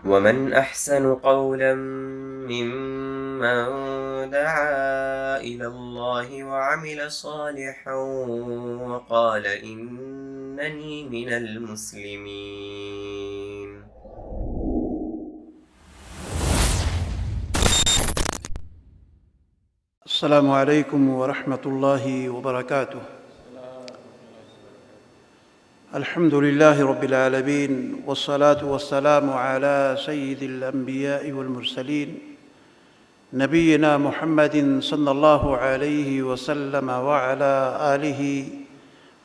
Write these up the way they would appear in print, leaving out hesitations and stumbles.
ومن أحسن قولا ممن دعا إلى الله وعمل صالحا وقال إنني من المسلمين. السلام علیکم ورحمۃ اللہ وبرکاتہ. الحمد للہ رب العالمین والصلاة والسلام علی سید الانبیاء والمرسلین نبینا محمد صلی اللہ علیہ وسلم وعلی آلہ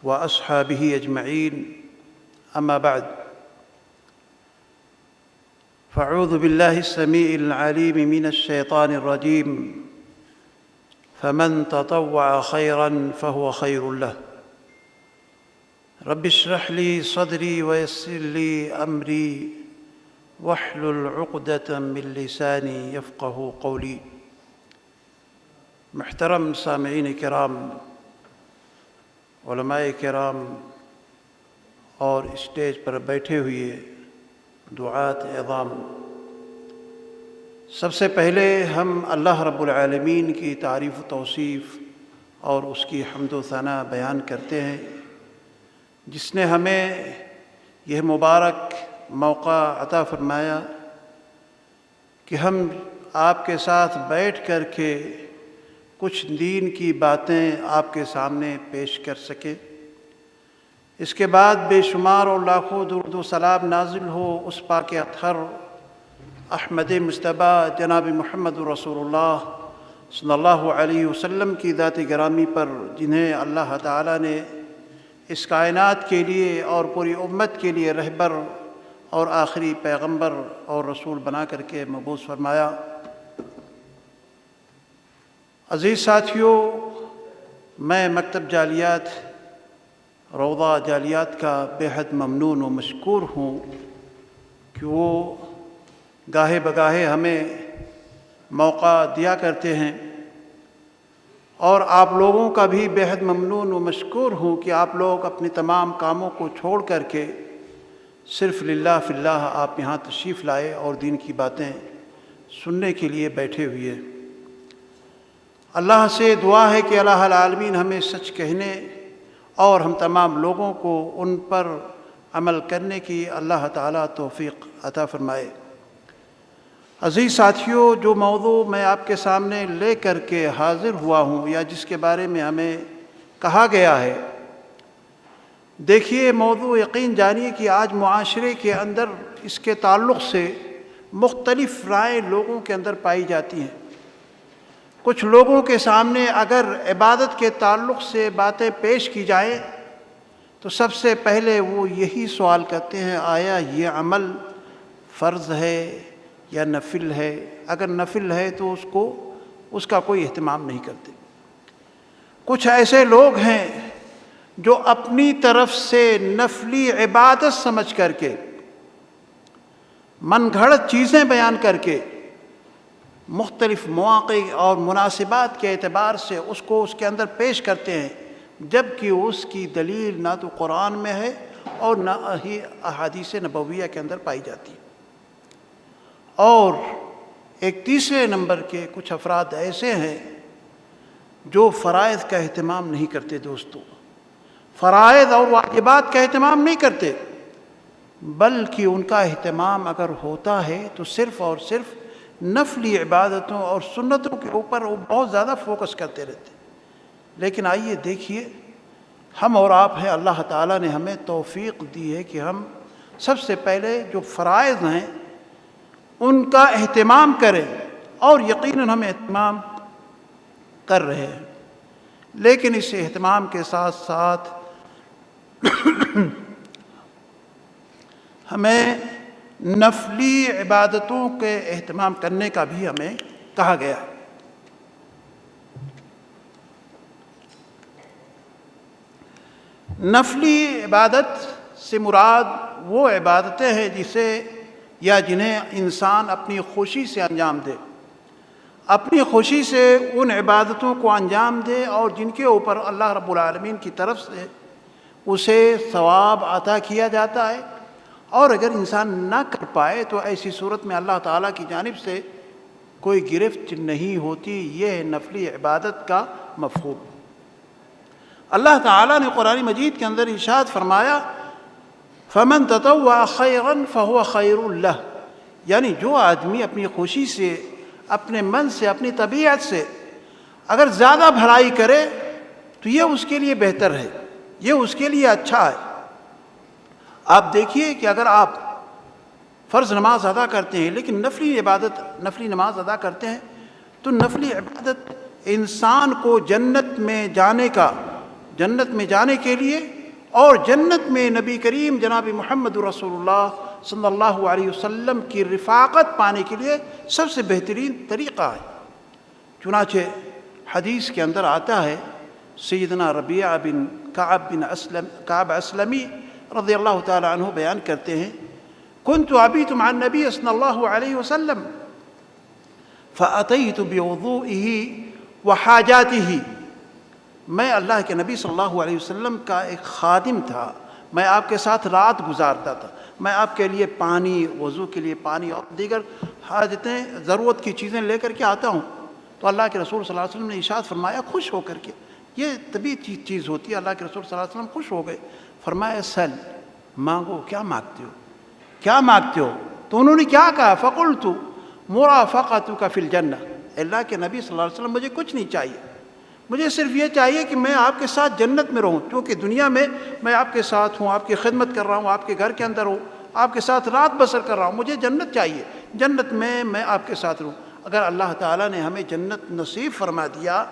واصحابہ اجمعین. اما بعد، فاعوذ باللہ السمیع العلیم من الشیطان الرجیم. فمن تطوع خيرا فهو خير له. رب اشرح لي صدري ويسر لي أمري واحلل عقدة من لساني يفقه قولي. محترم سامعین کرام، علماء کرام اور اسٹیج پر بیٹھے ہوئے دعات عظام، سب سے پہلے ہم اللہ رب العالمین کی تعریف و توصیف اور اس کی حمد و ثنا بیان کرتے ہیں، جس نے ہمیں یہ مبارک موقع عطا فرمایا کہ ہم آپ کے ساتھ بیٹھ کر کے کچھ دین کی باتیں آپ کے سامنے پیش کر سکیں. اس کے بعد بے شمار اور لاکھوں درود و سلام نازل ہو اس پاک اطہر احمد مصطفیٰ جناب محمد رسول اللہ صلی اللہ علیہ وسلم کی ذات گرامی پر، جنہیں اللہ تعالیٰ نے اس کائنات کے لیے اور پوری امت کے لیے رہبر اور آخری پیغمبر اور رسول بنا کر کے مبعوث فرمایا. عزیز ساتھیوں، میں مکتب جالیات روضہ جالیات کا بے حد ممنون و مشکور ہوں کہ وہ گاہے بگاہے ہمیں موقع دیا کرتے ہیں، اور آپ لوگوں کا بھی بے حد ممنون و مشکور ہوں کہ آپ لوگ اپنے تمام کاموں کو چھوڑ کر کے صرف للہ فی اللہ آپ یہاں تشریف لائے اور دین کی باتیں سننے کے لیے بیٹھے ہوئے. اللہ سے دعا ہے کہ الہ العالمین ہمیں سچ کہنے اور ہم تمام لوگوں کو ان پر عمل کرنے کی اللہ تعالیٰ توفیق عطا فرمائے. عزیز ساتھیوں، جو موضوع میں آپ کے سامنے لے کر کے حاضر ہوا ہوں یا جس کے بارے میں ہمیں کہا گیا ہے، دیکھیے موضوع یقین جانیے کہ آج معاشرے کے اندر اس کے تعلق سے مختلف رائے لوگوں کے اندر پائی جاتی ہیں. کچھ لوگوں کے سامنے اگر عبادت کے تعلق سے باتیں پیش کی جائیں تو سب سے پہلے وہ یہی سوال کرتے ہیں، آیا یہ عمل فرض ہے یا نفل ہے؟ اگر نفل ہے تو اس کا کوئی اہتمام نہیں کرتے. کچھ ایسے لوگ ہیں جو اپنی طرف سے نفلی عبادت سمجھ کر کے، من گھڑت چیزیں بیان کر کے، مختلف مواقع اور مناسبات کے اعتبار سے اس کے اندر پیش کرتے ہیں، جبکہ اس کی دلیل نہ تو قرآن میں ہے اور نہ ہی احادیث نبویہ کے اندر پائی جاتی. اور ایک تیسرے نمبر کے کچھ افراد ایسے ہیں جو فرائض کا اہتمام نہیں کرتے. دوستو، فرائض اور واجبات کا اہتمام نہیں کرتے، بلکہ ان کا اہتمام اگر ہوتا ہے تو صرف اور صرف نفلی عبادتوں اور سنتوں کے اوپر وہ بہت زیادہ فوکس کرتے رہتے. لیکن آئیے دیکھیے، ہم اور آپ ہیں، اللہ تعالیٰ نے ہمیں توفیق دی ہے کہ ہم سب سے پہلے جو فرائض ہیں ان کا اہتمام کریں، اور یقیناً ہم اہتمام کر رہے ہیں. لیکن اس اہتمام کے ساتھ ساتھ ہمیں نفلی عبادتوں کے اہتمام کرنے کا بھی ہمیں کہا گیا ہے. نفلی عبادت سے مراد وہ عبادتیں ہیں جنہیں انسان اپنی خوشی سے انجام دے، اپنی خوشی سے ان عبادتوں کو انجام دے، اور جن کے اوپر اللہ رب العالمین کی طرف سے اسے ثواب عطا کیا جاتا ہے، اور اگر انسان نہ کر پائے تو ایسی صورت میں اللہ تعالیٰ کی جانب سے کوئی گرفت نہیں ہوتی. یہ ہے نفلی عبادت کا مفہوم. اللہ تعالیٰ نے قرآن مجید کے اندر ارشاد فرمایا فمن تطوع خیرا فهو خیر له، یعنی جو آدمی اپنی خوشی سے، اپنے من سے، اپنی طبیعت سے اگر زیادہ بھلائی کرے تو یہ اس کے لیے بہتر ہے، یہ اس کے لیے اچھا ہے. آپ دیکھیے کہ اگر آپ فرض نماز ادا کرتے ہیں لیکن نفلی نماز ادا کرتے ہیں تو نفلی عبادت انسان کو جنت میں جانے کے لیے اور جنت میں نبی کریم جناب محمد رسول اللہ صلی اللہ علیہ وسلم کی رفاقت پانے کے لیے سب سے بہترین طریقہ ہے. چنانچہ حدیث کے اندر آتا ہے سیدنا ربیعہ بن کعب اسلمی رضی اللہ تعالی عنہ بیان کرتے ہیں كنت أبيت مع النبي صلی اللہ علیہ وسلم فأتيت بوضوئه وحاجاته. میں اللہ کے نبی صلی اللہ علیہ وسلم کا ایک خادم تھا، میں آپ کے ساتھ رات گزارتا تھا، میں آپ کے لیے پانی، وضو کے لیے پانی اور دیگر حاجتیں، ضرورت کی چیزیں لے کر کے آتا ہوں. تو اللہ کے رسول صلی اللہ علیہ وسلم نے ارشاد فرمایا خوش ہو کر کے، یہ طبی چیز ہوتی ہے، اللہ کے رسول صلی اللہ علیہ وسلم خوش ہو گئے. فرمایا سل، مانگو، کیا مانگتے ہو، کیا مانگتے ہو؟ تو انہوں نے کیا کہا؟ فقلت مرافقتک فی الجنہ. اللہ کے نبی صلی اللہ علیہ وسلم مجھے کچھ نہیں چاہیے، مجھے صرف یہ چاہیے کہ میں آپ کے ساتھ جنت میں رہوں، کیونکہ دنیا میں آپ کے ساتھ ہوں، آپ کی خدمت کر رہا ہوں، آپ کے گھر کے اندر ہوں، آپ کے ساتھ رات بسر کر رہا ہوں، مجھے جنت چاہیے، جنت میں آپ کے ساتھ رہوں. اگر اللہ تعالیٰ نے ہمیں جنت نصیب فرما دیا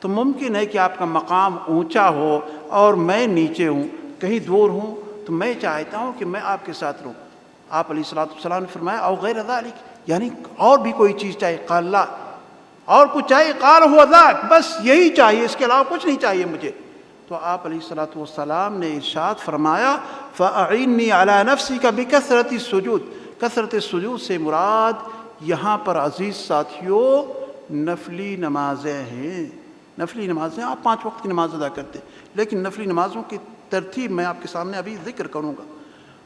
تو ممکن ہے کہ آپ کا مقام اونچا ہو اور میں نیچے ہوں، کہیں دور ہوں، تو میں چاہتا ہوں کہ میں آپ کے ساتھ رہوں. آپ علیہ الصلوۃ والسلام نے فرمایا او غیر ذالک، یعنی اور بھی کوئی چیز چاہیے؟ قال لا، اور کچھ چاہیے؟ قال هو ذاک، بس یہی چاہیے، اس کے علاوہ کچھ نہیں چاہیے مجھے. تو آپ علیہ الصلوۃ والسلام نے ارشاد فرمایا فاعنی علی نفسک بکثرۃ السجود. کثرت السجود سے مراد یہاں پر عزیز ساتھیوں نفلی نمازیں ہیں. نفلی نمازیں آپ 5 وقت کی نماز ادا کرتے ہیں، لیکن نفلی نمازوں کی ترتیب میں آپ کے سامنے ابھی ذکر کروں گا.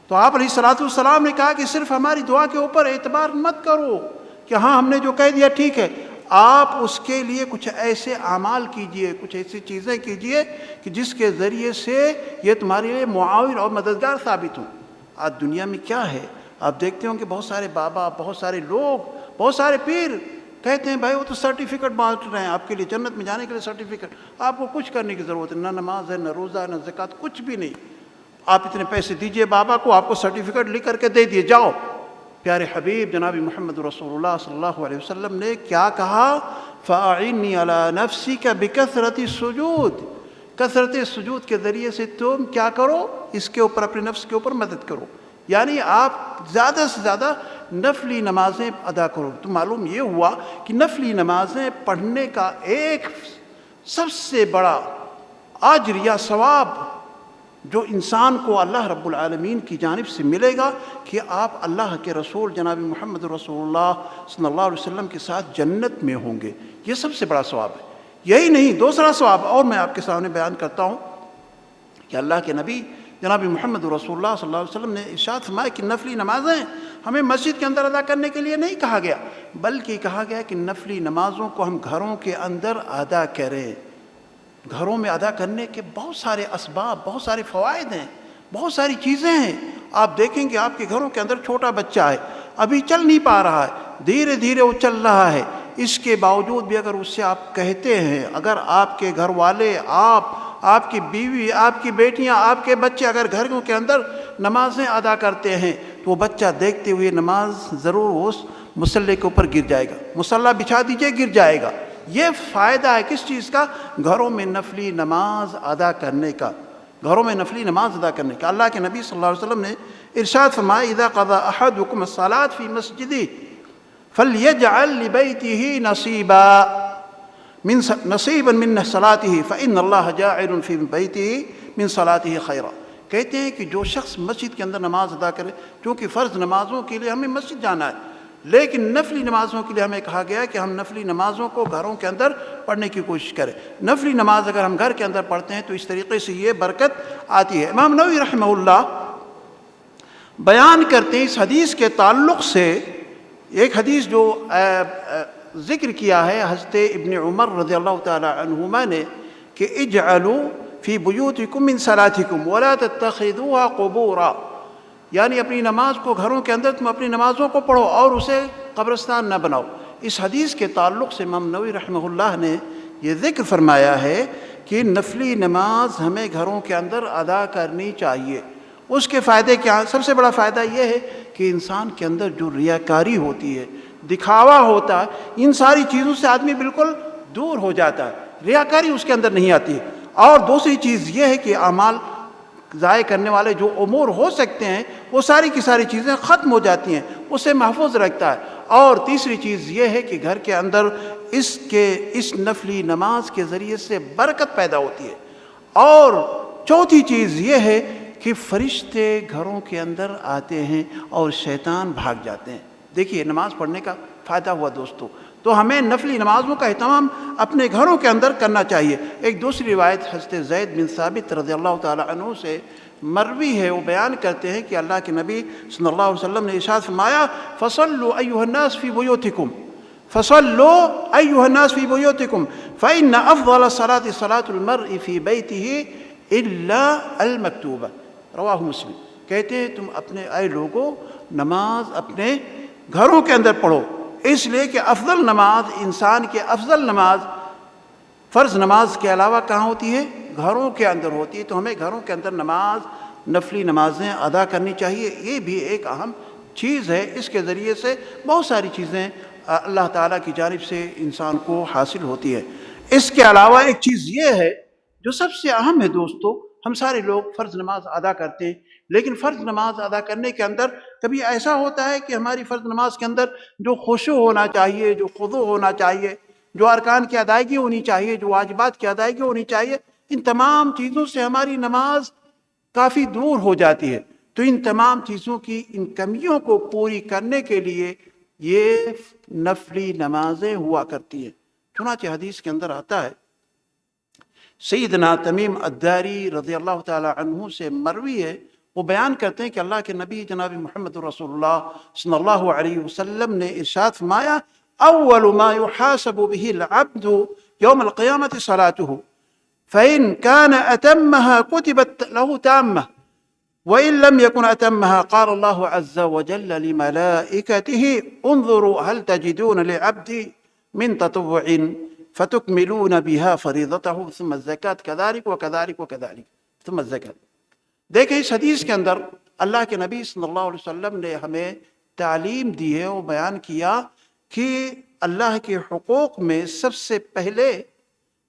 تو آپ علیہ الصلوۃ والسلام نے کہا کہ صرف ہماری دعا کے اوپر اعتبار مت کرو کہ ہاں ہم نے جو کہہ دیا ٹھیک ہے، آپ اس کے لیے کچھ ایسے اعمال کیجئے، کچھ ایسی چیزیں کیجئے کہ جس کے ذریعے سے یہ تمہارے لیے معاون اور مددگار ثابت ہوں. آج دنیا میں کیا ہے، آپ دیکھتے ہوں کہ بہت سارے بابا، بہت سارے لوگ، بہت سارے پیر کہتے ہیں بھائی وہ تو سرٹیفکیٹ بانٹ رہے ہیں آپ کے لیے، جنت میں جانے کے لیے سرٹیفکیٹ، آپ کو کچھ کرنے کی ضرورت ہے، نہ نماز ہے، نہ روزہ ہے، نہ زکوٰۃ، کچھ بھی نہیں. آپ اتنے پیسے دیجئے بابا کو، آپ کو سرٹیفکیٹ لکھ کر کے دے دیے، جاؤ. پیارے حبیب جناب محمد رسول اللہ صلی اللہ علیہ وسلم نے کیا کہا؟ فَأَعِنِّي عَلَىٰ نَفْسِكَ بِكَثْرَةِ السُّجُودِ. کثرت سجود کے ذریعے سے تم کیا کرو؟ اس کے اوپر، اپنے نفس کے اوپر مدد کرو، یعنی آپ زیادہ سے زیادہ نفلی نمازیں ادا کرو. تو معلوم یہ ہوا کہ نفلی نمازیں پڑھنے کا ایک سب سے بڑا اجر یا ثواب جو انسان کو اللہ رب العالمین کی جانب سے ملے گا کہ آپ اللہ کے رسول جناب محمد رسول اللہ صلی اللہ علیہ وسلم کے ساتھ جنت میں ہوں گے. یہ سب سے بڑا ثواب ہے. یہی نہیں، دوسرا ثواب اور میں آپ کے سامنے بیان کرتا ہوں کہ اللہ کے نبی جناب محمد رسول اللہ صلی اللہ علیہ وسلم نے ارشاد فرمایا کہ نفلی نمازیں ہمیں مسجد کے اندر ادا کرنے کے لیے نہیں کہا گیا، بلکہ کہا گیا کہ نفلی نمازوں کو ہم گھروں کے اندر ادا کریں. گھروں میں ادا کرنے کے بہت سارے اسباب، بہت سارے فوائد ہیں، بہت ساری چیزیں ہیں. آپ دیکھیں کہ آپ کے گھروں کے اندر چھوٹا بچہ ہے، ابھی چل نہیں پا رہا ہے، دھیرے دھیرے وہ چل رہا ہے، اس کے باوجود بھی اگر اس سے آپ کہتے ہیں، اگر آپ کے گھر والے، آپ کی بیوی، آپ کی بیٹیاں، آپ کے بچے اگر گھروں کے اندر نمازیں ادا کرتے ہیں تو وہ بچہ دیکھتے ہوئے نماز ضرور اس مصلی کے اوپر گر جائے گا. مصلی بچھا دیجئے، گر جائے گا. یہ فائدہ ہے کس چیز کا؟ گھروں میں نفلی نماز ادا کرنے کا، گھروں میں نفلی نماز ادا کرنے کا. اللہ کے نبی صلی اللہ علیہ وسلم نے ارشاد فرمایا اذا قضى احدكم الصلاة في مسجده فليجعل لبيته نصيبا من صلاته فإن الله جاعل في بيته من صلاته خيرا. کہتے ہیں کہ جو شخص مسجد کے اندر نماز ادا کرے، چونکہ فرض نمازوں کے لیے ہمیں مسجد جانا ہے، لیکن نفلی نمازوں کے لیے ہمیں کہا گیا ہے کہ ہم نفلی نمازوں کو گھروں کے اندر پڑھنے کی کوشش کریں. نفلی نماز اگر ہم گھر کے اندر پڑھتے ہیں تو اس طریقے سے یہ برکت آتی ہے. امام نووی رحمہ اللہ بیان کرتے ہیں اس حدیث کے تعلق سے ایک حدیث جو ذکر کیا ہے حضرت ابن عمر رضی اللہ تعالی عنہما نے کہ اجعلوا فی بیوتکم من صلاتکم ولا تتخذوها قبورا، یعنی اپنی نماز کو گھروں کے اندر تم اپنی نمازوں کو پڑھو اور اسے قبرستان نہ بناؤ۔ اس حدیث کے تعلق سے امام نووی رحمہ اللہ نے یہ ذکر فرمایا ہے کہ نفلی نماز ہمیں گھروں کے اندر ادا کرنی چاہیے۔ اس کے فائدے کیا ہیں؟ سب سے بڑا فائدہ یہ ہے کہ انسان کے اندر جو ریاکاری ہوتی ہے، دکھاوا ہوتا ہے، ان ساری چیزوں سے آدمی بالکل دور ہو جاتا ہے، ریاکاری اس کے اندر نہیں آتی ہے۔ اور دوسری چیز یہ ہے کہ اعمال ضائع کرنے والے جو امور ہو سکتے ہیں وہ ساری کی ساری چیزیں ختم ہو جاتی ہیں، اسے محفوظ رکھتا ہے۔ اور تیسری چیز یہ ہے کہ گھر کے اندر اس نفلی نماز کے ذریعے سے برکت پیدا ہوتی ہے۔ اور چوتھی چیز یہ ہے کہ فرشتے گھروں کے اندر آتے ہیں اور شیطان بھاگ جاتے ہیں۔ دیکھیے نماز پڑھنے کا فائدہ ہوا دوستو، تو ہمیں نفلی نمازوں کا اہتمام اپنے گھروں کے اندر کرنا چاہیے۔ ایک دوسری روایت حضرت زید بن ثابت رضی اللہ تعالی عنہ سے مروی ہے، وہ بیان کرتے ہیں کہ اللہ کے نبی صلی اللہ علیہ وسلم نے ارشاد فرمایا فصلوا ایھا الناس فی بیوتکم فصلوا ایھا الناس فی بیوتکم فإن افضل الصلاة صلاة المرء فی بیتہ الا المکتوبہ، رواہ مسلم۔ کہتے ہیں تم اے لوگوں نماز اپنے گھروں کے اندر پڑھو، اس لیے کہ افضل نماز انسان کی افضل نماز فرض نماز کے علاوہ کہاں ہوتی ہے؟ گھروں کے اندر ہوتی ہے۔ تو ہمیں گھروں کے اندر نفلی نمازیں ادا کرنی چاہیے، یہ بھی ایک اہم چیز ہے۔ اس کے ذریعے سے بہت ساری چیزیں اللہ تعالیٰ کی جانب سے انسان کو حاصل ہوتی ہے۔ اس کے علاوہ ایک چیز یہ ہے جو سب سے اہم ہے دوستو، ہم سارے لوگ فرض نماز ادا کرتے ہیں، لیکن فرض نماز ادا کرنے کے اندر کبھی ایسا ہوتا ہے کہ ہماری فرض نماز کے اندر جو خشوع ہونا چاہیے، جو خضوع ہونا چاہیے، جو ارکان کی ادائیگی ہونی چاہیے، جو واجبات کی ادائیگی ہونی چاہیے، ان تمام چیزوں سے ہماری نماز کافی دور ہو جاتی ہے۔ تو ان تمام چیزوں کی ان کمیوں کو پوری کرنے کے لیے یہ نفلی نمازیں ہوا کرتی ہیں۔ چنانچہ حدیث کے اندر آتا ہے، سیدنا تمیم الداری رضی اللہ تعالی عنہ سے مروی ہے، وہ بیان کرتے ہیں کہ اللہ کے نبی جناب محمد رسول اللہ صلی اللہ علیہ وسلم نے ارشاد فرمایا اول ما يحاسب به العبد يوم القيامة صلاته فإن كان أتمها كتبت له تامة وإن لم يكن أتمها قال الله عز وجل لملائكته انظروا هل تجدون لعبدي من تطوع فتكملون بها فريضته ثم الزكاة كذلك وكذلك وكذلك ثم الزكاة۔ دیکھیں اس حدیث کے اندر اللہ کے نبی صلی اللہ علیہ وسلم نے ہمیں تعلیم دی ہے، وہ بیان کیا کہ اللہ کے حقوق میں سب سے پہلے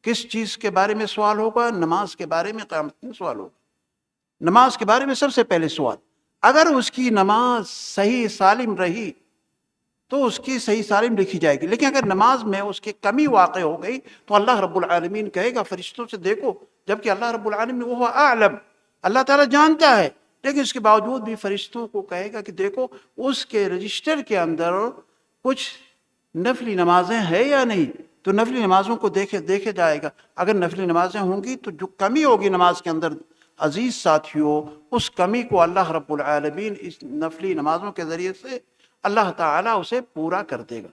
کس چیز کے بارے میں سوال ہوگا؟ نماز کے بارے میں قیامت میں سوال ہوگا۔ نماز کے بارے میں سب سے پہلے سوال، اگر اس کی نماز صحیح سالم رہی تو اس کی صحیح سالم لکھی جائے گی، لیکن اگر نماز میں اس کی کمی واقع ہو گئی تو اللہ رب العالمین کہے گا فرشتوں سے دیکھو، جبکہ اللہ رب العالمین وہ اعلم، اللہ تعالیٰ جانتا ہے، لیکن اس کے باوجود بھی فرشتوں کو کہے گا کہ دیکھو اس کے رجسٹر کے اندر کچھ نفلی نمازیں ہیں یا نہیں، تو نفلی نمازوں کو دیکھے جائے گا۔ اگر نفلی نمازیں ہوں گی تو جو کمی ہوگی نماز کے اندر عزیز ساتھیوں، اس کمی کو اللہ رب العالمین اس نفلی نمازوں کے ذریعے سے اللہ تعالیٰ اسے پورا کر دے گا۔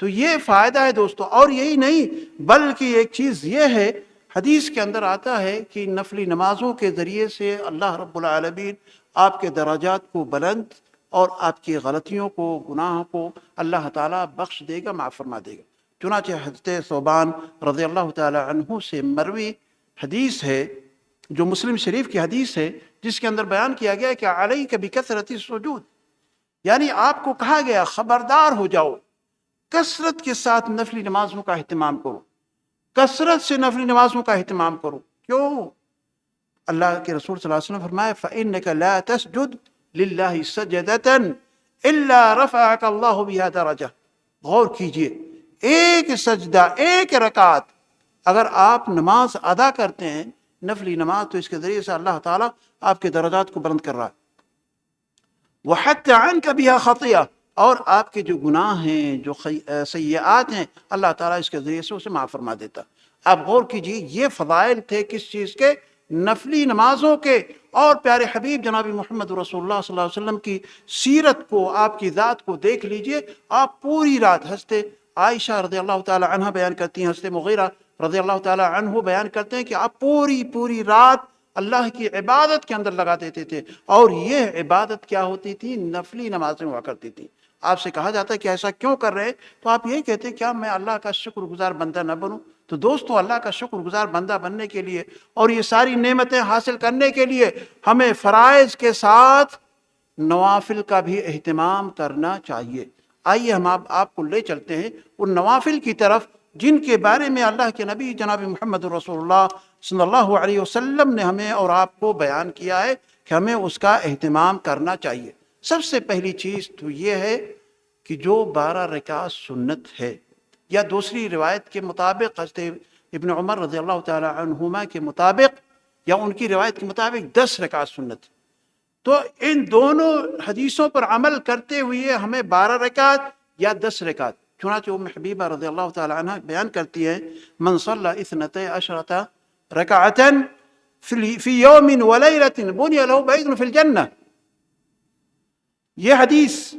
تو یہ فائدہ ہے دوستو، اور یہی نہیں بلکہ ایک چیز یہ ہے، حدیث کے اندر آتا ہے کہ نفلی نمازوں کے ذریعے سے اللہ رب العالمین آپ کے درجات کو بلند اور آپ کی غلطیوں کو، گناہوں کو اللہ تعالیٰ بخش دے گا، معاف فرما دے گا۔ چنانچہ حضرت ثوبان رضی اللہ تعالی عنہ سے مروی حدیث ہے جو مسلم شریف کی حدیث ہے، جس کے اندر بیان کیا گیا کہ علیک بکثرت السجود، یعنی آپ کو کہا گیا خبردار ہو جاؤ، کثرت کے ساتھ نفلی نمازوں کا اہتمام کرو، کثرت سے نفلی نمازوں کا اہتمام کرو۔ کیوں؟ اللہ کے رسول صلی اللہ علیہ وسلم فرمایا فَإِنَّكَ لَا تَسْجُدْ لِلَّهِ سَجْدَةً إِلَّا رَفَعَكَ اللَّهُ بِهَا دَرَجَةً۔ غور کیجئے، ایک سجدہ، ایک رکعت اگر آپ نماز ادا کرتے ہیں نفلی نماز، تو اس کے ذریعے سے اللہ تعالیٰ آپ کے درجات کو بلند کر رہا ہے۔ وَحَتَّ عَنْكَ بِهَا خَطِيَةً، اور آپ کے جو گناہ ہیں، جو سیئات ہیں، اللہ تعالیٰ اس کے ذریعے سے اسے معاف فرما دیتا۔ آپ غور کیجئے، یہ فضائل تھے کس چیز کے؟ نفلی نمازوں کے اور پیارے حبیب جناب محمد رسول اللہ صلی اللہ علیہ وسلم کی سیرت کو، آپ کی ذات کو دیکھ لیجئے. آپ پوری رات، حضرت عائشہ رضی اللہ تعالی عنہ بیان کرتی ہیں، حضرت مغیرہ رضی اللہ تعالی عنہ بیان کرتے ہیں کہ آپ پوری رات اللہ کی عبادت کے اندر لگا دیتے تھے. اور یہ عبادت کیا ہوتی تھی؟ نفلی نمازیں ہوا کرتی تھی. آپ سے کہا جاتا ہے کہ ایسا کیوں کر رہے ہیں؟ تو آپ یہی کہتے ہیں کیا میں اللہ کا شکر گزار بندہ نہ بنوں؟ تو دوستو، اللہ کا شکر گزار بندہ بننے کے لیے اور یہ ساری نعمتیں حاصل کرنے کے لیے ہمیں فرائض کے ساتھ نوافل کا بھی اہتمام کرنا چاہیے. آئیے ہم آپ کو لے چلتے ہیں ان نوافل کی طرف جن کے بارے میں اللہ کے نبی جناب محمد رسول اللہ صلی اللہ علیہ وسلم نے ہمیں اور آپ کو بیان کیا ہے کہ ہمیں اس کا اہتمام کرنا چاہیے. سب سے پہلی چیز تو یہ ہے کہ جو 12 رکعت سنت ہے، یا دوسری روایت کے مطابق حضرت ابن عمر رضی اللہ تعالی عنہما کے مطابق، یا ان کی روایت کے مطابق 10 رکعت سنت. تو ان دونوں حدیثوں پر عمل کرتے ہوئے ہمیں 12 رکعت یا 10 رکعت، چنانچہ ام حبیبہ رضی اللہ تعالی عنہ بیان کرتی ہیں من صلی 12 رکعۃ فی یوم ولیلۃ بنی لہ بیت فی الجنہ. یہ حدیث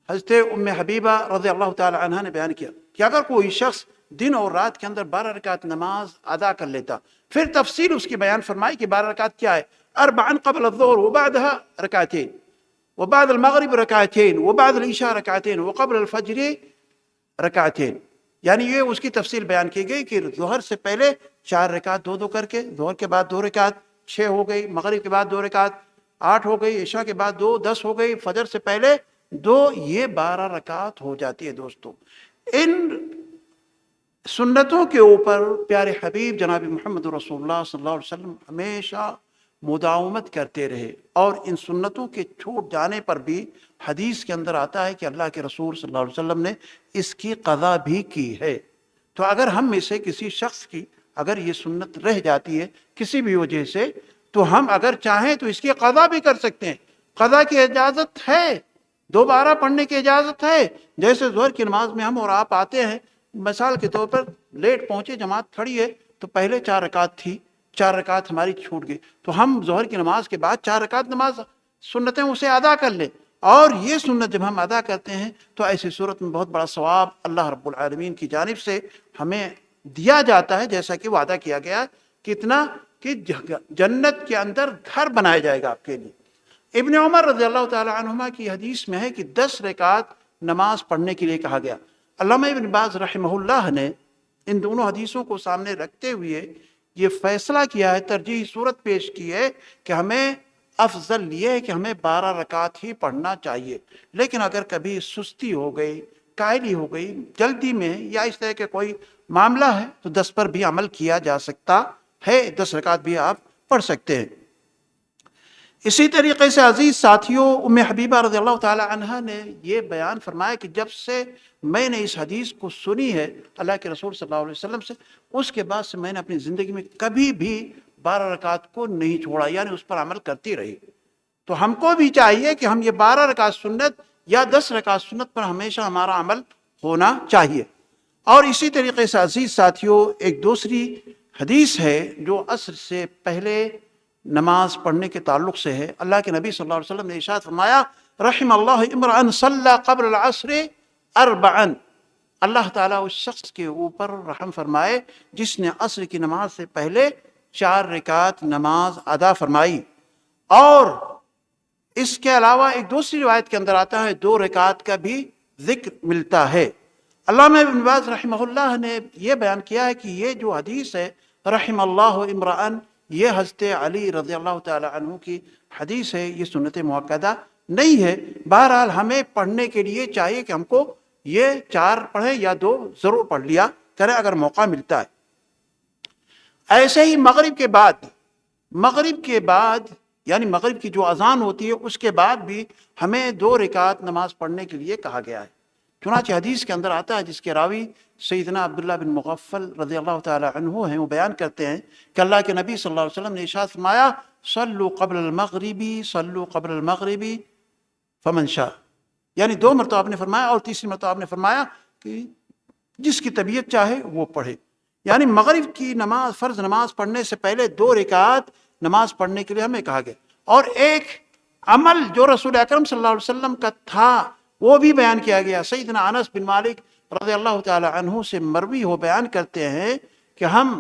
حضرت ام حبیبہ رضی اللہ تعالی عنہ نے بیان کیا کہ اگر کوئی شخص دن اور رات کے اندر 12 رکعت نماز ادا کر لیتا، پھر تفصیل اس کی بیان فرمائی کہ 12 رکعت کیا ہے. 4 قبل الظہر وبعدها رکعتین، وبعد المغرب رکعتین، وبعد العشاء رکعتین، وقبل الفجر رکعتین. یعنی یہ اس کی تفصیل بیان کی گئی کہ ظہر سے پہلے 4 رکعت 2 کر کے، ظہر کے بعد 2 رکعت 6 ہو گئی، مغرب کے بعد 2 رکعت 8 ہو گئی، عشاء کے بعد 2 10 ہو گئی، فجر سے پہلے 2، یہ 12 رکعت ہو جاتی ہے. دوستو، ان سنتوں کے اوپر پیارے حبیب جناب محمد رسول اللہ صلی اللہ علیہ وسلم ہمیشہ مداومت کرتے رہے، اور ان سنتوں کے چھوٹ جانے پر بھی حدیث کے اندر آتا ہے کہ اللہ کے رسول صلی اللہ علیہ وسلم نے اس کی قضا بھی کی ہے. تو اگر ہم میں سے کسی شخص کی اگر یہ سنت رہ جاتی ہے کسی بھی وجہ سے، تو ہم اگر چاہیں تو اس کی قضا بھی کر سکتے ہیں. قضا کی اجازت ہے، دوبارہ پڑھنے کی اجازت ہے. جیسے ظہر کی نماز میں ہم اور آپ آتے ہیں، مثال کے طور پر لیٹ پہنچے، جماعت کھڑی ہے، تو پہلے 4 رکعت تھی، 4 رکعت ہماری چھوٹ گئی، تو ہم ظہر کی نماز کے بعد 4 رکعت نماز سنتیں اسے ادا کر لیں. اور یہ سنت جب ہم ادا کرتے ہیں تو ایسی صورت میں بہت بڑا ثواب اللہ رب العالمین کی جانب سے ہمیں دیا جاتا ہے، جیسا کہ وعدہ کیا گیا کتنا کہ جنت کے اندر گھر بنایا جائے گا آپ کے لیے. ابن عمر رضی اللہ تعالی عنہما کی حدیث میں ہے کہ 10 رکعت نماز پڑھنے کے لیے کہا گیا. علامہ ابن باز رحمہ اللہ نے ان دونوں حدیثوں کو سامنے رکھتے ہوئے یہ فیصلہ کیا ہے، ترجیحی صورت پیش کی ہے کہ ہمیں افضل یہ ہے کہ ہمیں 12 رکعت ہی پڑھنا چاہیے. لیکن اگر کبھی سستی ہو گئی، کائلی ہو گئی، جلدی میں یا اس طرح کے کوئی معاملہ ہے تو 10 پر بھی عمل کیا جا سکتا ہے، 10 رکعت بھی آپ پڑھ سکتے ہیں. اسی طریقے سے عزیز ساتھیوں، ام حبیبہ رضی اللہ تعالی عنہ نے یہ بیان فرمایا کہ جب سے میں نے اس حدیث کو سنی ہے اللہ کے رسول صلی اللہ علیہ وسلم سے، اس کے بعد سے میں نے اپنی زندگی میں کبھی بھی 12 رکعت کو نہیں چھوڑا، یعنی اس پر عمل کرتی رہی. تو ہم کو بھی چاہیے کہ ہم یہ 12 رکعت سنت یا 10 رکعت سنت پر ہمیشہ ہمارا عمل ہونا چاہیے. اور اسی طریقے سے عزیز ساتھیوں، ایک دوسری حدیث ہے جو عصر سے پہلے نماز پڑھنے کے تعلق سے ہے. اللہ کے نبی صلی اللہ علیہ وسلم نے ارشاد فرمایا رحم اللہ امرأ صلی قبل العصر 4. اللہ تعالیٰ اس شخص کے اوپر رحم فرمائے جس نے عصر کی نماز سے پہلے 4 رکعت نماز ادا فرمائی. اور اس کے علاوہ ایک دوسری روایت کے اندر آتا ہے 2 رکعت کا بھی ذکر ملتا ہے. علامہ ابن باز رحمہ اللہ نے یہ بیان کیا ہے کہ یہ جو حدیث ہے رحم اللہ امرأ، یہ حضرت علی رضی اللہ تعالی عنہ کی حدیث ہے، یہ سنت مؤکدہ نہیں ہے. بہرحال ہمیں پڑھنے کے لیے چاہیے کہ ہم کو یہ 4 پڑھیں یا 2 ضرور پڑھ لیا کریں اگر موقع ملتا ہے. ایسے ہی مغرب کے بعد یعنی مغرب کی جو اذان ہوتی ہے اس کے بعد بھی ہمیں 2 رکعت نماز پڑھنے کے لیے کہا گیا ہے. چنانچہ حدیث کے اندر آتا ہے جس کے راوی سیدنا عبداللہ بن مغفل رضی اللہ تعالی عنہ ہیں، وہ بیان کرتے ہیں کہ اللہ کے نبی صلی اللہ علیہ وسلم نے ارشاد فرمایا صلوا قبل المغرب فمن شاء، یعنی 2 مرتبہ آپ نے فرمایا، اور تیسری مرتبہ آپ نے فرمایا کہ جس کی طبیعت چاہے وہ پڑھے. یعنی مغرب کی نماز، فرض نماز پڑھنے سے پہلے 2 رکعت نماز پڑھنے کے لیے ہمیں کہا گیا. اور ایک عمل جو رسول اکرم صلی اللہ علیہ وسلم کا تھا وہ بھی بیان کیا گیا. سیدنا انس بن مالک رضی اللہ تعالی عنہ سے مروی ہو بیان کرتے ہیں کہ ہم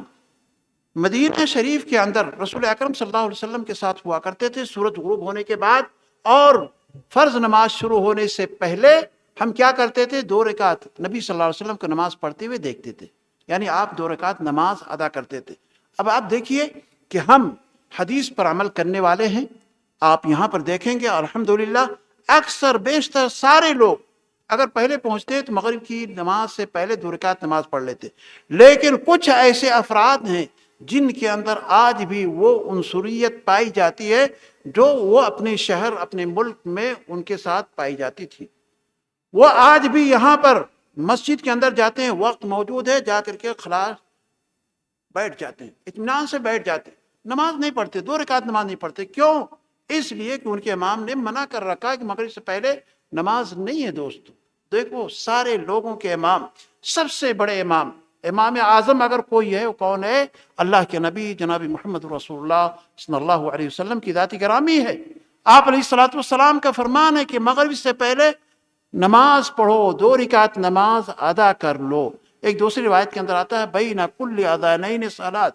مدینہ شریف کے اندر رسول اکرم صلی اللہ علیہ وسلم کے ساتھ ہوا کرتے تھے. سورج غروب ہونے کے بعد اور فرض نماز شروع ہونے سے پہلے ہم کیا کرتے تھے؟ 2 رکعت نبی صلی اللہ علیہ وسلم کو نماز پڑھتے ہوئے دیکھتے تھے. یعنی آپ 2 رکعت نماز ادا کرتے تھے. اب آپ دیکھیے کہ ہم حدیث پر عمل کرنے والے ہیں. آپ یہاں پر دیکھیں گے الحمدللہ اکثر بیشتر سارے لوگ اگر پہلے پہنچتے تو مغرب کی نماز سے پہلے 2 رکعت نماز پڑھ لیتے. لیکن کچھ ایسے افراد ہیں جن کے اندر آج بھی وہ عنصریت پائی جاتی ہے جو وہ اپنے شہر، اپنے ملک میں ان کے ساتھ پائی جاتی تھی. وہ آج بھی یہاں پر مسجد کے اندر جاتے ہیں، وقت موجود ہے، جا کر کے خلاص بیٹھ جاتے ہیں، اطمینان سے بیٹھ جاتے ہیں، نماز نہیں پڑھتے، 2 رکعت نماز نہیں پڑھتے. کیوں؟ اس لیے کہ ان کے امام نے منع کر رکھا ہے کہ مغرب سے پہلے نماز نہیں ہے. دوستو دیکھو، سارے لوگوں کے امام، سب سے بڑے امام، امام اعظم اگر کوئی ہے وہ کون ہے؟ اللہ کے نبی جناب محمد رسول اللہ صلی اللہ علیہ وسلم کی ذات گرامی ہے. آپ علیہ الصلوۃ والسلام کا فرمان ہے کہ مغرب سے پہلے نماز پڑھو، 2 رکعت نماز ادا کر لو. ایک دوسری روایت کے اندر آتا ہے بین کل اذانین صلاۃ،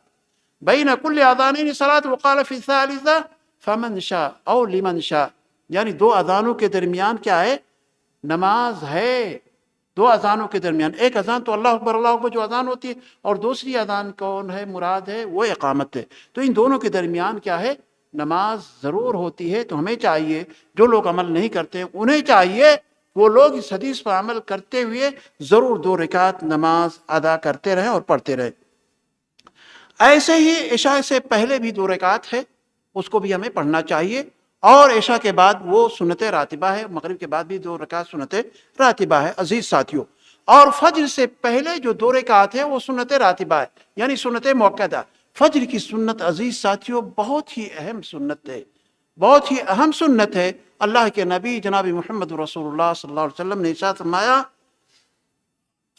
بین کل اذانین صلاۃ وقال فی الثالثہ فمن شاء او لمن شاء. یعنی 2 اذانوں کے درمیان کیا ہے؟ نماز ہے. 2 اذانوں کے درمیان، ایک اذان تو اللہ اکبر جو اذان ہوتی ہے، اور دوسری اذان کون ہے؟ مراد ہے وہ اقامت ہے. تو ان دونوں کے درمیان کیا ہے؟ نماز ضرور ہوتی ہے. تو ہمیں چاہیے، جو لوگ عمل نہیں کرتے انہیں چاہیے وہ لوگ اس حدیث پر عمل کرتے ہوئے ضرور 2 رکعت نماز ادا کرتے رہیں اور پڑھتے رہیں. ایسے ہی عشاء سے پہلے بھی 2 رکعت ہے، اس کو بھی ہمیں پڑھنا چاہیے. اور عشاء کے بعد وہ سنت راتبہ ہے، مغرب کے بعد بھی 2 رکعت سنت راتبہ ہے عزیز ساتھیوں. اور فجر سے پہلے جو 2 رکعت ہے وہ سنت راتبہ ہے، یعنی سنت موقدہ. فجر کی سنت عزیز ساتھیوں بہت ہی اہم سنت ہے، بہت ہی اہم سنت ہے. اللہ کے نبی جناب محمد رسول اللہ صلی اللہ علیہ وسلم نے ارشاد فرمایا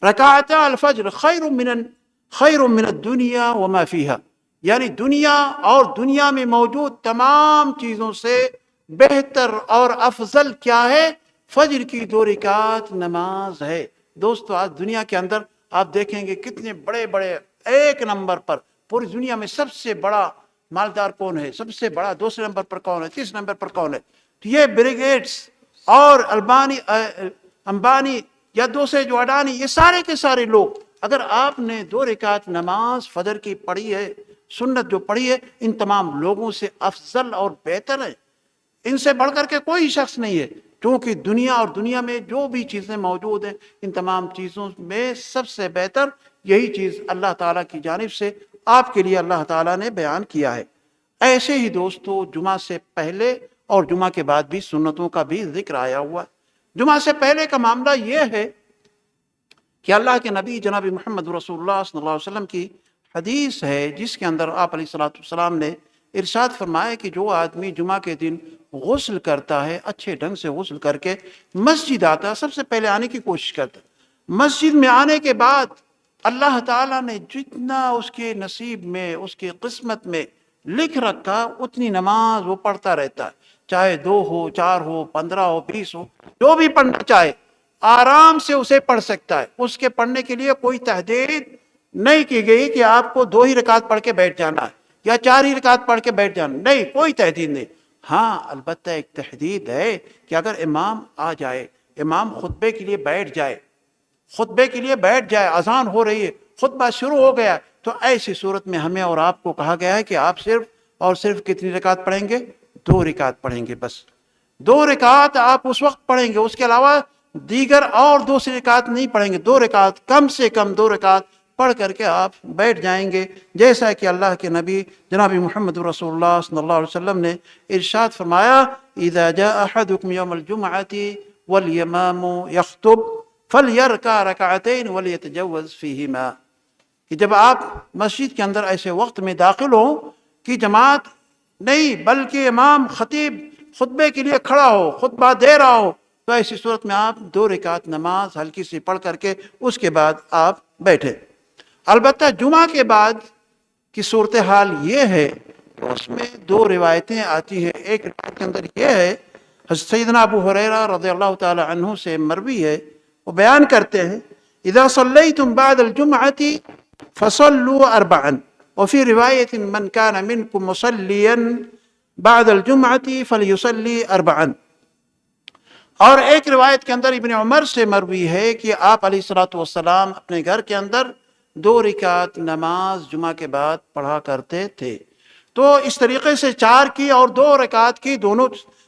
رکعتا الفجر خیر من الدنیا وما فیہا. یعنی دنیا اور دنیا میں موجود تمام چیزوں سے بہتر اور افضل کیا ہے؟ فجر کی 2 رکعت نماز ہے. دوستو آج دنیا کے اندر آپ دیکھیں گے کتنے بڑے بڑے، ایک نمبر پر پوری دنیا میں سب سے بڑا مالدار کون ہے؟ سب سے بڑا دوسرے نمبر پر کون ہے؟ تیسرے نمبر پر کون ہے؟ تو یہ بل گیٹس اور امبانی یا دوسرے جو اڈانی، یہ سارے کے سارے لوگ، اگر آپ نے 2 رکعت نماز فجر کی پڑھی ہے، سنت جو پڑھی ہے، ان تمام لوگوں سے افضل اور بہتر ہے. ان سے بڑھ کر کے کوئی شخص نہیں ہے. کیونکہ دنیا اور دنیا میں جو بھی چیزیں موجود ہیں، ان تمام چیزوں میں سب سے بہتر یہی چیز اللہ تعالیٰ کی جانب سے آپ کے لیے اللہ تعالیٰ نے بیان کیا ہے. ایسے ہی دوستو جمعہ سے پہلے اور جمعہ کے بعد بھی سنتوں کا بھی ذکر آیا ہوا. جمعہ سے پہلے کا معاملہ یہ ہے کہ اللہ کے نبی جناب محمد رسول اللہ صلی اللہ علیہ وسلم کی حدیث ہے جس کے اندر آپ علیہ الصلوۃ والسلام نے ارشاد فرمایا کہ جو آدمی جمعہ کے دن غسل کرتا ہے، اچھے ڈھنگ سے غسل کر کے مسجد آتا ہے، سب سے پہلے آنے کی کوشش کرتا ہے. مسجد میں آنے کے بعد اللہ تعالیٰ نے جتنا اس کے نصیب میں، اس کی قسمت میں لکھ رکھا اتنی نماز وہ پڑھتا رہتا ہے. چاہے 2 ہو، 4 ہو، 15 ہو، 20 ہو، جو بھی پڑھنا چاہے آرام سے اسے پڑھ سکتا ہے. اس کے پڑھنے کے لیے کوئی تحدید نہیں کی گئی کہ آپ کو 2 ہی رکعت پڑھ کے بیٹھ جانا ہے یا 4 ہی رکعت پڑھ کے بیٹھ جانا، نہیں، کوئی تحدید نہیں. ہاں البتہ ایک تحدید ہے کہ اگر امام آ جائے، امام خطبے کے لیے بیٹھ جائے، اذان ہو رہی ہے، خطبہ شروع ہو گیا، تو ایسی صورت میں ہمیں اور آپ کو کہا گیا ہے کہ آپ صرف اور صرف کتنی رکعت پڑھیں گے؟ 2 رکعت پڑھیں گے. بس 2 رکعت آپ اس وقت پڑھیں گے، اس کے علاوہ دیگر اور دوسری رکعت نہیں پڑھیں گے. 2 رکعت، کم سے کم 2 رکعت پڑھ کر کے آپ بیٹھ جائیں گے. جیسا کہ اللہ کے نبی جناب محمد رسول اللہ صلی اللہ علیہ وسلم نے ارشاد فرمایا اذا جاء احدكم يوم الجمعة والامام يخطب فليركع ركعتين وليتجوز فيهما. کہ جب آپ مسجد کے اندر ایسے وقت میں داخل ہوں کہ جماعت نہیں بلکہ امام خطیب خطبے کے لیے کھڑا ہو، خطبہ دے رہا ہو، تو ایسی صورت میں آپ 2 رکعت نماز ہلکی سی پڑھ کر کے اس کے بعد آپ بیٹھے. البتہ جمعہ کے بعد کی صورتحال یہ ہے کہ اس میں دو روایتیں آتی ہیں. ایک روایت کے اندر یہ ہے، حضرت سیدنا ابو ہریرہ رضی اللہ تعالی عنہ سے مروی ہے، وہ بیان کرتے ہیں اذا صلیتم بعد الجمعۃ فصلوا اربعا وفی روایت من کان منکم مصلیا بعد الجمعۃ فلیصلی اربعا. اور ایک روایت کے اندر ابن عمر سے مروی ہے کہ آپ علیہ الصلوۃ والسلام اپنے گھر کے اندر 2 رکعت نماز جمعہ کے بعد پڑھا کرتے تھے. تو اس طریقے سے 4 کی اور 2 رکعت کی دونوں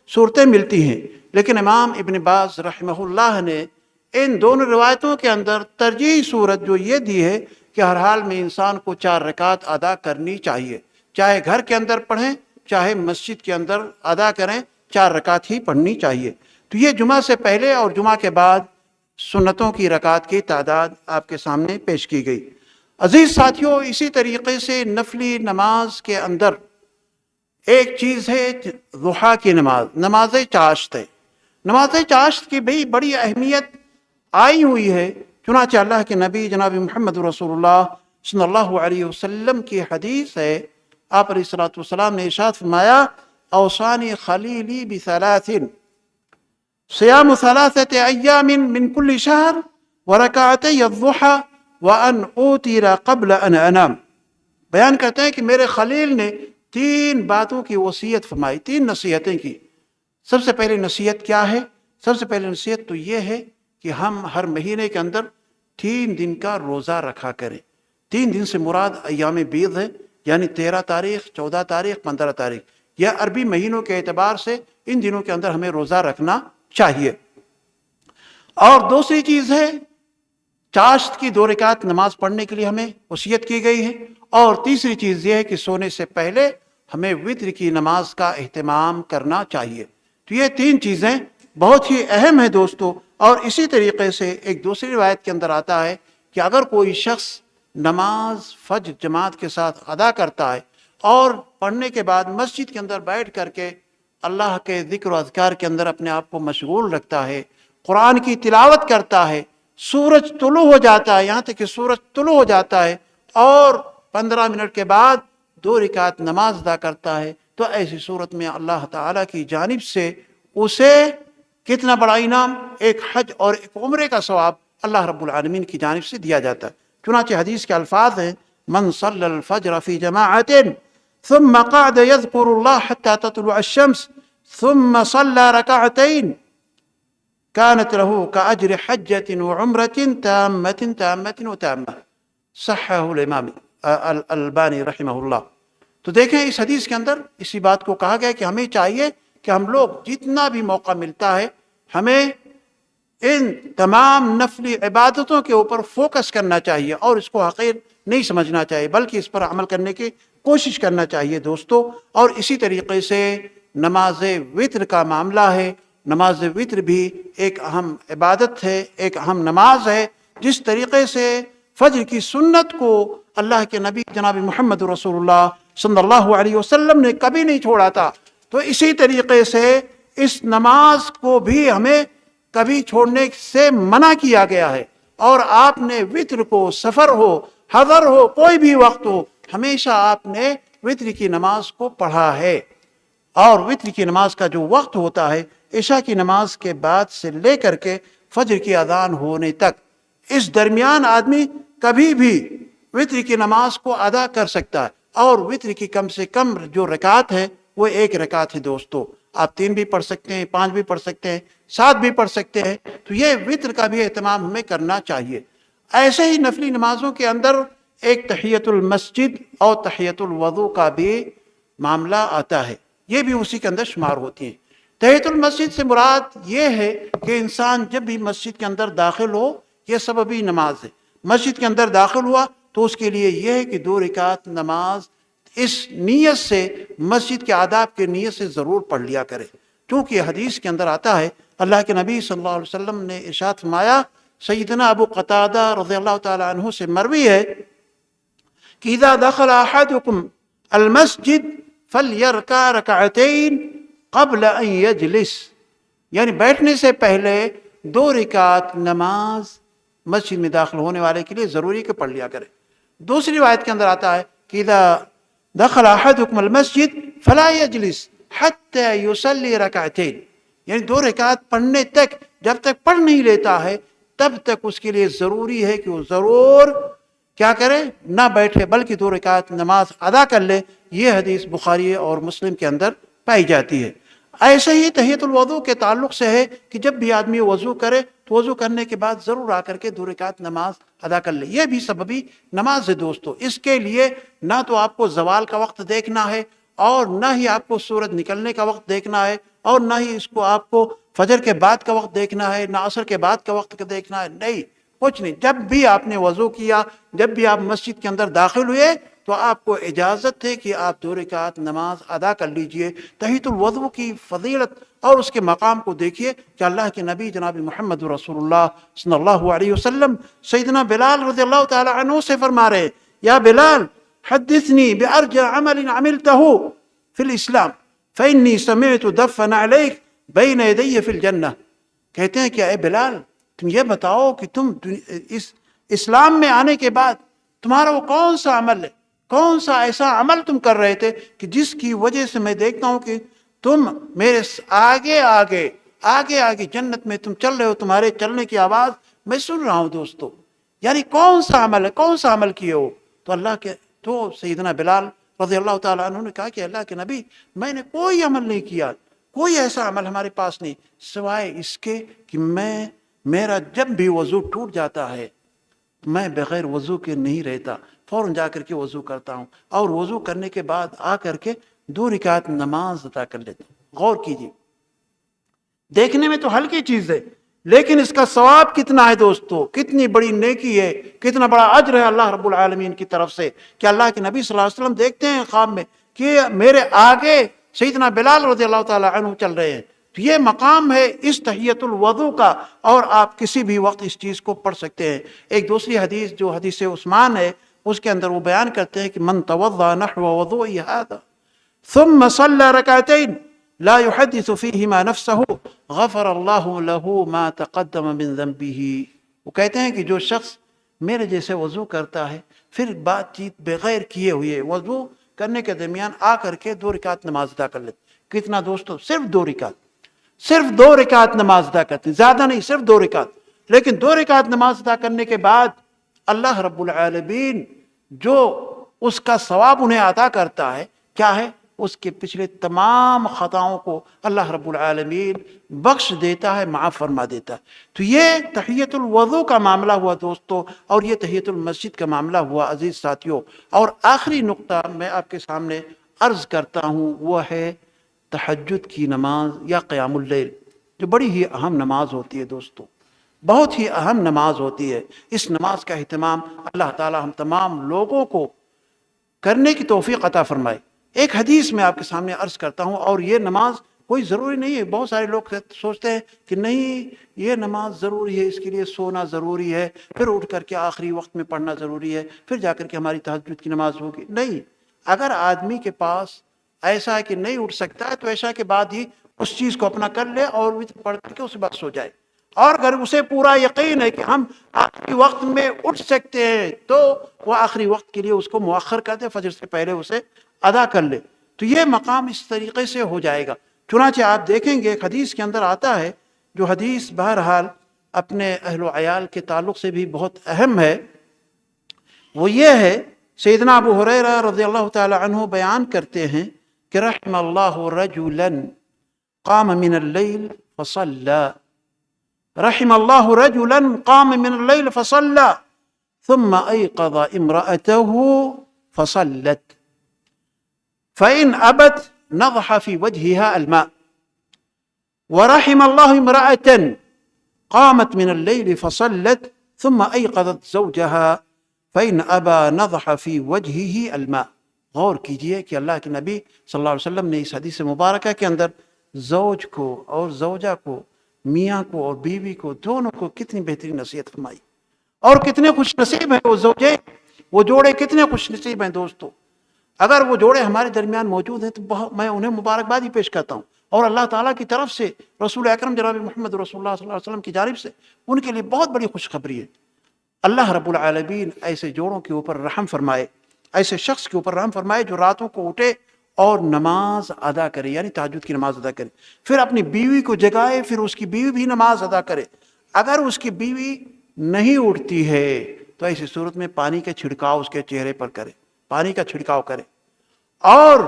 صورتیں ملتی ہیں. لیکن امام ابن باز رحمہ اللہ نے ان دونوں روایتوں کے اندر ترجیح صورت جو یہ دی ہے کہ ہر حال میں انسان کو 4 رکعت ادا کرنی چاہیے، چاہے گھر کے اندر پڑھیں چاہے مسجد کے اندر ادا کریں، 4 رکعت ہی پڑھنی چاہیے. تو یہ جمعہ سے پہلے اور جمعہ کے بعد سنتوں کی رکعت کی تعداد آپ کے سامنے پیش کی گئی. عزیز ساتھیوں، اسی طریقے سے نفلی نماز کے اندر ایک چیز ہے ضحیٰ کی نماز، نماز چاشت ہے. نماز چاشت کی بھی بڑی اہمیت آئی ہوئی ہے. چنانچہ اللہ کے نبی جناب محمد رسول اللہ صلی اللہ علیہ وسلم کی حدیث ہے، آپ علیہ الصلوۃ والسلام نے ارشاد فرمایا اوصانی خلیلی بثلاث صیام 3 ایام من کل شہر ورکعتی الضحی وان اوتر قبل ان انام. بیان کرتے ہیں کہ میرے خلیل نے 3 باتوں کی وصیت فرمائی، 3 نصیحتیں کی. سب سے پہلے نصیحت کیا ہے؟ سب سے پہلے نصیحت تو یہ ہے کہ ہم ہر مہینے کے اندر 3 دن کا روزہ رکھا کریں. 3 دن سے مراد ایام بیض ہے، یعنی 13 تاریخ، 14 تاریخ، 15 تاریخ. یا عربی مہینوں کے اعتبار سے ان دنوں کے اندر ہمیں روزہ رکھنا چاہیے. اور دوسری چیز ہے چاشت کی 2 رکعت نماز پڑھنے کے لیے ہمیں وصیت کی گئی ہے. اور تیسری چیز یہ ہے کہ سونے سے پہلے ہمیں وتر کی نماز کا اہتمام کرنا چاہیے. تو یہ 3 چیزیں بہت ہی اہم ہیں دوستو. اور اسی طریقے سے ایک دوسری روایت کے اندر آتا ہے کہ اگر کوئی شخص نماز فجر جماعت کے ساتھ ادا کرتا ہے اور پڑھنے کے بعد مسجد کے اندر بیٹھ کر کے اللہ کے ذکر و اذکار کے اندر اپنے آپ کو مشغول رکھتا ہے، قرآن کی تلاوت کرتا ہے، سورج طلوع ہو جاتا ہے، یہاں تک کہ سورج طلوع ہو جاتا ہے اور 15 منٹ کے بعد 2 رکعت نماز ادا کرتا ہے، تو ایسی صورت میں اللہ تعالیٰ کی جانب سے اسے کتنا بڑا انعام، ایک حج اور ایک عمرے کا ثواب اللہ رب العالمین کی جانب سے دیا جاتا ہے. چنانچہ حدیث کے الفاظ ہیں من صلی الفجر فی جماعت ثم قعد يذكر الله حتى تطلع الشمس ثم صلى ركعتين كانت له كأجر حجة وعمرة تامة وتامة. صححه الامام الالبانی رحمہ اللہ. تو دیکھیں اس حدیث کے اندر اسی بات کو کہا گیا کہ ہمیں چاہیے کہ ہم لوگ جتنا بھی موقع ملتا ہے ہمیں ان تمام نفلی عبادتوں کے اوپر فوکس کرنا چاہیے اور اس کو حقیر نہیں سمجھنا چاہیے، بلکہ اس پر عمل کرنے کی کوشش کرنا چاہیے دوستو. اور اسی طریقے سے نماز وتر کا معاملہ ہے. نماز وتر بھی ایک اہم عبادت ہے، ایک اہم نماز ہے. جس طریقے سے فجر کی سنت کو اللہ کے نبی جناب محمد رسول اللہ صلی اللہ علیہ وسلم نے کبھی نہیں چھوڑا تھا، تو اسی طریقے سے اس نماز کو بھی ہمیں کبھی چھوڑنے سے منع کیا گیا ہے. اور آپ نے وتر کو سفر ہو، حضر ہو، کوئی بھی وقت ہو، ہمیشہ آپ نے وتر کی نماز کو پڑھا ہے. اور وتر کی نماز کا جو وقت ہوتا ہے عشاء کی نماز کے بعد سے لے کر کے فجر کی اذان ہونے تک، اس درمیان آدمی کبھی بھی وتر کی نماز کو ادا کر سکتا ہے. اور وتر کی کم سے کم جو رکعت ہے وہ 1 رکعت ہے دوستو. آپ 3 بھی پڑھ سکتے ہیں، 5 بھی پڑھ سکتے ہیں، 7 بھی پڑھ سکتے ہیں. تو یہ وتر کا بھی اہتمام ہمیں کرنا چاہیے. ایسے ہی نفلی نمازوں کے اندر ایک تحیۃ المسجد اور تحیۃ الوضو کا بھی معاملہ آتا ہے، یہ بھی اسی کے اندر شمار ہوتی ہیں. تحیۃ المسجد سے مراد یہ ہے کہ انسان جب بھی مسجد کے اندر داخل ہو، یہ سببی نماز ہے. مسجد کے اندر داخل ہوا تو اس کے لیے یہ ہے کہ 2 رکعت نماز اس نیت سے، مسجد کے آداب کے نیت سے ضرور پڑھ لیا کرے. کیونکہ حدیث کے اندر آتا ہے، اللہ کے نبی صلی اللہ علیہ وسلم نے ارشاد فرمایا، سیدنا ابو قتادہ رضی اللہ تعالی عنہ سے مروی ہے کہ اذا دخل احدکم المسجد فلیرکع رکعتین قبل ان یجلس، یعنی بیٹھنے سے پہلے 2 رکعت نماز مسجد میں داخل ہونے والے کے لیے ضروری کہ پڑھ لیا کرے. دوسری روایت کے اندر آتا ہے کہ اذا دخل احدکم المسجد فلا یجلس حتی یصلی رکعتین، یعنی 2 رکعت پڑھنے تک جب تک پڑھ نہیں لیتا ہے تب تک اس کے لیے ضروری ہے کہ وہ ضرور کیا کرے، نہ بیٹھے بلکہ 2 رکعت نماز ادا کر لے۔ یہ حدیث بخاری اور مسلم کے اندر پائی جاتی ہے۔ ایسے ہی تحیۃ الوضو کے تعلق سے ہے کہ جب بھی آدمی وضو کرے تو وضو کرنے کے بعد ضرور آ کر کے 2 رکعت نماز ادا کر لے۔ یہ بھی سببی نماز ہے دوستو۔ اس کے لیے نہ تو آپ کو زوال کا وقت دیکھنا ہے اور نہ ہی آپ کو سورج نکلنے کا وقت دیکھنا ہے اور نہ ہی اس کو آپ کو فجر کے بعد کا وقت دیکھنا ہے، نہ عصر کے بعد کا وقت دیکھنا ہے، نہیں، کچھ نہیں۔ جب بھی آپ نے وضو کیا، جب بھی آپ مسجد کے اندر داخل ہوئے تو آپ کو اجازت ہے کہ آپ 2 رکعت نماز ادا کر لیجئے۔ تحیۃ الوضو کی فضیلت اور اس کے مقام کو دیکھیے کہ اللہ کے نبی جناب محمد رسول اللہ صلی اللہ علیہ وسلم سیدنا بلال رضی اللہ تعالی عنہ سے فرما رہے، یا بلال حدثنی بارجع عمل عملته فی الاسلام فانی سمعت دفن علیک بین یدی فی الجنہ۔ کہتے ہیں کہ اے بلال تم یہ بتاؤ کہ تم اس اسلام میں آنے کے بعد تمہارا وہ کون سا عمل ہے، کون سا ایسا عمل تم کر رہے تھے کہ جس کی وجہ سے میں دیکھتا ہوں کہ تم میرے آگے آگے آگے آگے جنت میں تم چل رہے ہو، تمہارے چلنے کی آواز میں سن رہا ہوں دوستو۔ یعنی کون سا عمل ہے، کون سا عمل کیے ہو؟ تو سیدنا بلال رضی اللہ تعالیٰ عنہ نے کہا کہ اللہ کے نبی میں نے کوئی عمل نہیں کیا، کوئی ایسا عمل ہمارے پاس نہیں سوائے اس کے کہ میرا جب بھی وضو ٹوٹ جاتا ہے میں بغیر وضو کے نہیں رہتا، فوراً جا کر کے وضو کرتا ہوں اور وضو کرنے کے بعد آ کر کے 2 رکعت نماز ادا کر لیتا ہوں۔ غور کیجیے، دیکھنے میں تو ہلکی چیز ہے لیکن اس کا ثواب کتنا ہے دوستو، کتنی بڑی نیکی ہے، کتنا بڑا اجر ہے اللہ رب العالمین کی طرف سے کہ اللہ کے نبی صلی اللہ علیہ وسلم دیکھتے ہیں خواب میں کہ میرے آگے سیدنا بلال رضی اللہ تعالی عنہ چل رہے ہیں۔ تو یہ مقام ہے اس تحیۃ الوضو کا، اور آپ کسی بھی وقت اس چیز کو پڑھ سکتے ہیں۔ ایک دوسری حدیث جو حدیث عثمان ہے اس کے اندر وہ بیان کرتے ہیں کہ من توضأ نحو وضوء هذا ثم صلى ركعتين لا يحدث فيهما نفسه غفر الله له ما تقدم من ذنبه۔ وہ کہتے ہیں کہ جو شخص میرے جیسے وضو کرتا ہے پھر بات چیت بغیر کیے ہوئے وضو کرنے کے درمیان آ کر کے 2 رکعت نماز ادا کر لیتے، کتنا دوستو، صرف 2 رکعت، صرف 2 رکعت نماز ادا کرتے ہیں، زیادہ نہیں، صرف 2 رکعت۔ لیکن 2 رکعت نماز ادا کرنے کے بعد اللہ رب العالمین جو اس کا ثواب انہیں عطا کرتا ہے کیا ہے، اس کے پچھلے تمام خطاؤں کو اللہ رب العالمین بخش دیتا ہے، معاف فرما دیتا ہے۔ تو یہ تحیۃ الوضو کا معاملہ ہوا دوستو، اور یہ تحیۃ المسجد کا معاملہ ہوا عزیز ساتھیوں۔ اور آخری نقطہ میں آپ کے سامنے عرض کرتا ہوں وہ ہے تہجد کی نماز یا قیام اللیل، جو بڑی ہی اہم نماز ہوتی ہے دوستو، بہت ہی اہم نماز ہوتی ہے۔ اس نماز کا اہتمام اللہ تعالی ہم تمام لوگوں کو کرنے کی توفیق عطا فرمائے۔ ایک حدیث میں آپ کے سامنے عرض کرتا ہوں، اور یہ نماز کوئی ضروری نہیں ہے، بہت سارے لوگ سوچتے ہیں کہ نہیں یہ نماز ضروری ہے، اس کے لیے سونا ضروری ہے، پھر اٹھ کر کے آخری وقت میں پڑھنا ضروری ہے، پھر جا کر کے ہماری تہجد کی نماز ہوگی۔ نہیں، اگر آدمی کے پاس ایسا ہے کہ نہیں اٹھ سکتا ہے تو ایسا کے بعد ہی اس چیز کو اپنا کر لے اور پڑھ کر کے اس کے بعد سو جائے۔ اور اگر اسے پورا یقین ہے کہ ہم آخری وقت میں اٹھ سکتے ہیں تو وہ آخری وقت کے لیے اس کو مؤخر کر دے، فجر سے پہلے اسے ادا کر لے، تو یہ مقام اس طریقے سے ہو جائے گا۔ چنانچہ آپ دیکھیں گے ایک حدیث کے اندر آتا ہے، جو حدیث بہرحال اپنے اہل و عیال کے تعلق سے بھی بہت اہم ہے، وہ یہ ہے سیدنا ابو ہریرہ رضی اللہ تعالی عنہ بیان کرتے ہیں کہ رحم اللہ رجلا قام من اللیل فصلى، رحم اللہ رجلا قام من اللیل فصلى ثم ایقظ امرأته فصلت فإن أبت نضح في وجهها الماء، ورحم الله امرأة قامت من الليل فصلت ثم أيقظت زوجها فإن أبى نضح في وجهه الماء۔ غور کیجئے کہ اللہ کے نبی صلی اللہ علیہ وسلم نے اس حدیث مبارکہ کے اندر زوج کو اور زوجہ کو، میاں کو اور بیوی کو، دونوں کو کتنی بہترین نصیحت فرمائی، اور کتنے خوش نصیب ہیں وہ زوجے، وہ جوڑے کتنے خوش نصیب ہیں دوستو۔ اگر وہ جوڑے ہمارے درمیان موجود ہیں تو میں انہیں مبارکباد ہی پیش کرتا ہوں، اور اللہ تعالیٰ کی طرف سے رسول اکرم جناب محمد رسول اللہ صلی اللہ علیہ وسلم کی جانب سے ان کے لیے بہت بڑی خوشخبری ہے۔ اللہ رب العالمین ایسے جوڑوں کے اوپر رحم فرمائے، ایسے شخص کے اوپر رحم فرمائے جو راتوں کو اٹھے اور نماز ادا کرے، یعنی تہجد کی نماز ادا کرے، پھر اپنی بیوی کو جگائے، پھر اس کی بیوی بھی نماز ادا کرے۔ اگر اس کی بیوی نہیں اٹھتی ہے تو ایسی صورت میں پانی کا چھڑکاؤ اس کے چہرے پر کرے، پانی کا چھڑکاؤ کرے، اور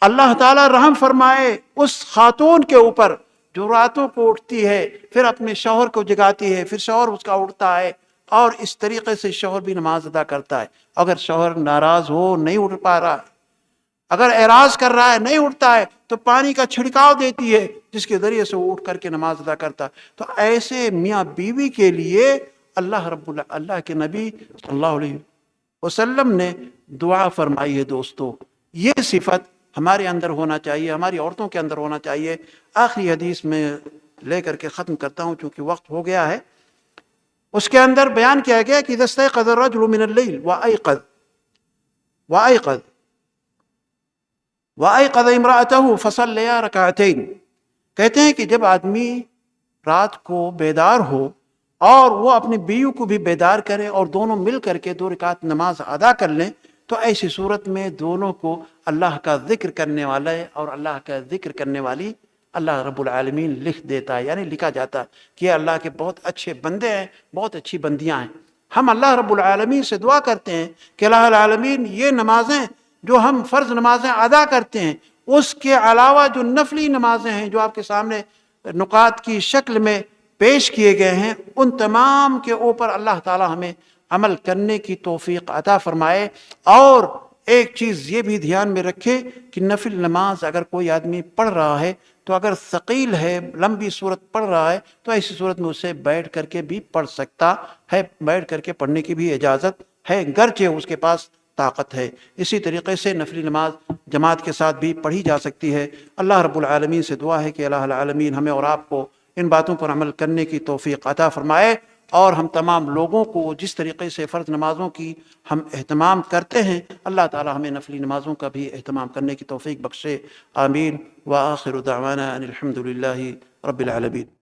اللہ تعالیٰ رحم فرمائے اس خاتون کے اوپر جو راتوں کو اٹھتی ہے، پھر اپنے شوہر کو جگاتی ہے، پھر شوہر اس کا اٹھتا ہے، اور اس طریقے سے شوہر بھی نماز ادا کرتا ہے۔ اگر شوہر ناراض ہو، نہیں اٹھ پا رہا ہے، اگر اعراض کر رہا ہے، نہیں اٹھتا ہے، تو پانی کا چھڑکاؤ دیتی ہے جس کے ذریعے سے وہ اٹھ کر کے نماز ادا کرتا ہے۔ تو ایسے میاں بیوی کے لیے اللہ کے نبی صلی اللہ علیہ وسلم نے دعا فرمائی ہے۔ دوستو، یہ صفت ہمارے اندر ہونا چاہیے، ہماری عورتوں کے اندر ہونا چاہیے۔ آخری حدیث میں لے کر کے ختم کرتا ہوں چونکہ وقت ہو گیا ہے۔ اس کے اندر بیان کیا گیا کہ اذا استيقظ الرجل من الليل وأيقظ امرأته فصليا ركعتين، کہتے ہیں کہ جب آدمی رات کو بیدار ہو اور وہ اپنی بیوی کو بھی بیدار کرے اور دونوں مل کر کے 2 رکعت نماز ادا کر لیں، تو ایسی صورت میں دونوں کو اللہ کا ذکر کرنے والے اور اللہ کا ذکر کرنے والی اللہ رب العالمین لکھ دیتا ہے، یعنی لکھا جاتا ہے کہ یہ اللہ کے بہت اچھے بندے ہیں، بہت اچھی بندیاں ہیں۔ ہم اللہ رب العالمین سے دعا کرتے ہیں کہ اللہ العالمین یہ نمازیں جو ہم فرض نمازیں ادا کرتے ہیں، اس کے علاوہ جو نفلی نمازیں ہیں جو آپ کے سامنے نکات کی شکل میں پیش کیے گئے ہیں، ان تمام کے اوپر اللہ تعالی ہمیں عمل کرنے کی توفیق عطا فرمائے۔ اور ایک چیز یہ بھی دھیان میں رکھے کہ نفل نماز اگر کوئی آدمی پڑھ رہا ہے تو اگر ثقیل ہے، لمبی صورت پڑھ رہا ہے، تو ایسی صورت میں اسے بیٹھ کر کے بھی پڑھ سکتا ہے، بیٹھ کر کے پڑھنے کی بھی اجازت ہے، گرچہ اس کے پاس طاقت ہے۔ اسی طریقے سے نفلی نماز جماعت کے ساتھ بھی پڑھی جا سکتی ہے۔ اللہ رب العالمین سے دعا ہے کہ اللہ العالمین ہمیں اور آپ کو ان باتوں پر عمل کرنے کی توفیق عطا فرمائے، اور ہم تمام لوگوں کو جس طریقے سے فرض نمازوں کی ہم اہتمام کرتے ہیں، اللہ تعالی ہمیں نفلی نمازوں کا بھی اہتمام کرنے کی توفیق بخشے۔ آمین۔ وآخر دعوانا ان الحمد للہ رب العالمین۔